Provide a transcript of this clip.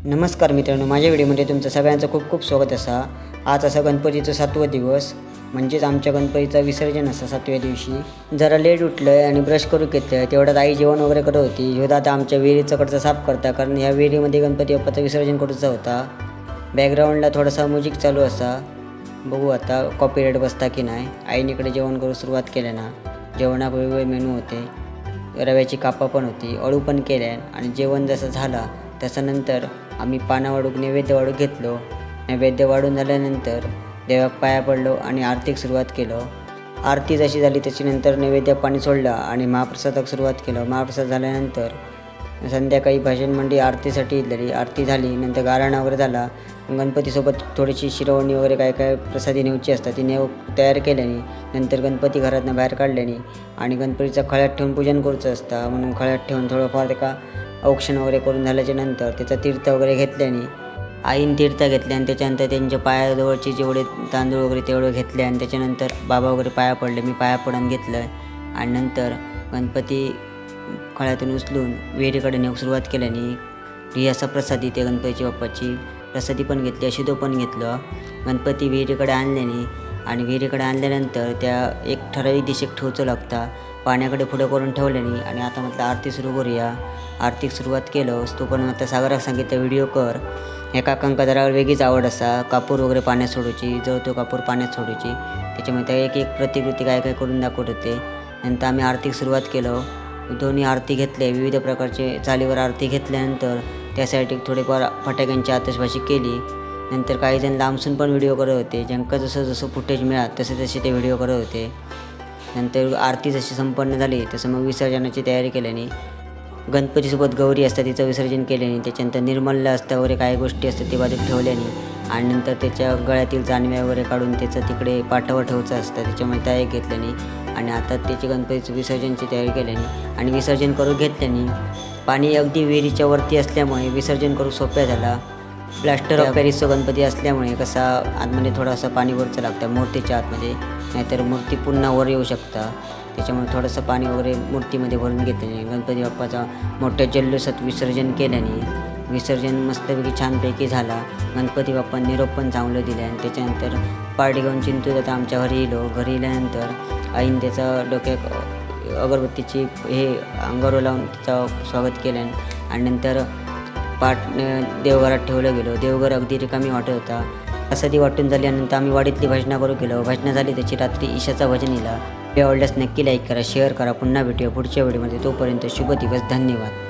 नमस्कार मित्रांनो, माझ्या व्हिडिओमध्ये तुमचं सगळ्यांचं खूप खूप स्वागत असा. आज असा गणपतीचा 7वा दिवस, म्हणजेच आमच्या गणपतीचं विसर्जन असा 7व्या दिवशी. जरा लेट उठलं आहे आणि ब्रश करू घेतलं. तेवढ्यात आई जेवण वगैरे करत होती. ह्यो आता आमच्या विहिरीचा कडचा साफ करता, कारण ह्या विहिरीमध्ये गणपती बाप्पाचं विसर्जन करूचा होता. बॅकग्राऊंडला थोडासा म्युझिक चालू असा. बघू आता कॉपीराईट बसता की नाही. आईनीकडे जेवण करू सुरुवात केल्या ना. जेवणाक वेगवेगळे मेनू होते. रव्याची कापा पण होती, अळू पण केल्या. आणि जेवण जसं झाला त्याच्यानंतर आम्ही पाना वाढूक नैवेद्य वाढूक घेतलो. नैवेद्य वाढून झाल्यानंतर देवाक पाया पडलो आणि आरतीक सुरुवात केलो. आरती जशी झाली त्याच्यानंतर नैवेद्य पाणी सोडलं आणि महाप्रसादाक सुरुवात केलं. महाप्रसाद झाल्यानंतर संध्याकाळी भजन मंडळी आरतीसाठी इथलेली. आरती झाली, नंतर गाराणा वगैरे झाला. गणपतीसोबत थोडीशी शिरवणी वगैरे काय प्रसादी नेऊची असतात ती नेऊ तयार केल्याने नंतर गणपती घरातनं बाहेर काढल्याने आणि गणपतीचा खळ्यात ठेवून पूजन करूचं असतं, म्हणून खळ्यात ठेवून थोडंफार त्याका औक्षण वगैरे करून झाल्याच्या नंतर त्याचा तीर्थ वगैरे घेतल्याने आईन तीर्थ घेतले आणि त्याच्यानंतर त्यांच्या पायाजवळचे जेवढे तांदूळ वगैरे तेवढे घेतले आणि त्याच्यानंतर बाबा वगैरे पाया पडले. मी पाया पडून घेतलं आणि नंतर गणपती खळ्यातून उचलून विहिरीकडे नेऊ सुरुवात केल्याने ही असा प्रसादी ते गणपती बाप्पाची प्रसादी पण घेतली, अशिदो पण घेतलं. गणपती विहिरीकडे आणल्याने आणि विहिरीकडे आणल्यानंतर त्या एक ठराविक दिशेक ठेवचं लागता. पाण्याकडे पुढं करून ठेवल्याने आणि आता म्हटलं आरती सुरू करूया. आरतीक सुरुवात केलं. तो पण आता सागराक सांगितलं व्हिडिओ कर. एका काकांका जरा वेगळीच आवड असा कापूर वगैरे पाण्यात सोडूची, जळतो कापूर पाण्यात सोडूची. त्याच्यामुळे त्या एक प्रतिकृती काय करून दाखवत होते. नंतर आम्ही आरतीक सुरुवात केलं. दोन्ही आरती घेतले, विविध प्रकारचे चालीवर आरती घेतल्यानंतर त्यासाठी थोडेफार फटाक्यांची आतषबाजी केली. नंतर काहीजण लांबसून पण व्हिडिओ करत होते. ज्यांका जसं फुटेज मिळालं तसे ते व्हिडिओ करत होते. नंतर आरती जशी संपन्न झाली तसं मग विसर्जनाची तयारी केल्याने गणपतीसोबत गौरी असतात तिचं विसर्जन केल्याने त्याच्यानंतर निर्मल्य असतं वगैरे काही गोष्टी असतात ते बाजूला ठेवल्याने आणि नंतर त्याच्या गळ्यातील जानव्या वगैरे काढून त्याचं तिकडे पाठावर ठेवायचं असतं, त्याच्यामुळे त्या एक घेतल्याने आणि आता त्याची गणपतीचं विसर्जनची तयारी केल्याने आणि विसर्जन करून घेतल्याने पाणी अगदी विहिरीच्या वरती असल्यामुळे विसर्जन करू सोप्या झाला. प्लास्टर ऑफ पॅरिसचा गणपती असल्यामुळे कसा आतमध्ये थोडासा पाणी वरचं लागतं मूर्तीच्या आतमध्ये, नाहीतर मूर्ती पुन्हा वर येऊ शकता. त्याच्यामुळे थोडंसं पाणी वगैरे मूर्तीमध्ये भरून घेतल्याने गणपती बाप्पाचा मोठ्या जल्लोषात विसर्जन केल्याने विसर्जन मस्तपैकी छानपैकी झाला. गणपती बाप्पा निरोप पण चांगलं दिले आणि त्याच्यानंतर पार्टी घेऊन चिंतू आता आमच्या घरी येलो. घरी येल्यानंतर आईन त्याचा डोक्यात अगरबत्तीची हे अंगावर लावून तिचं स्वागत केलं आणि नंतर देवघरात ठेवलं गेलो. देवघर अगदी रिकामी वाटत होता. प्रसादी वाटून झाल्यानंतर आम्ही वाडीतली भजना करू गेलो. भजना झाली त्याची रात्री ईशाचा भजन इला. आवडल्यास नक्की लाईक करा, शेअर करा. पुन्हा भेटूया पुढच्या व्हिडिओमध्ये. तोपर्यंत शुभ दिवस. धन्यवाद.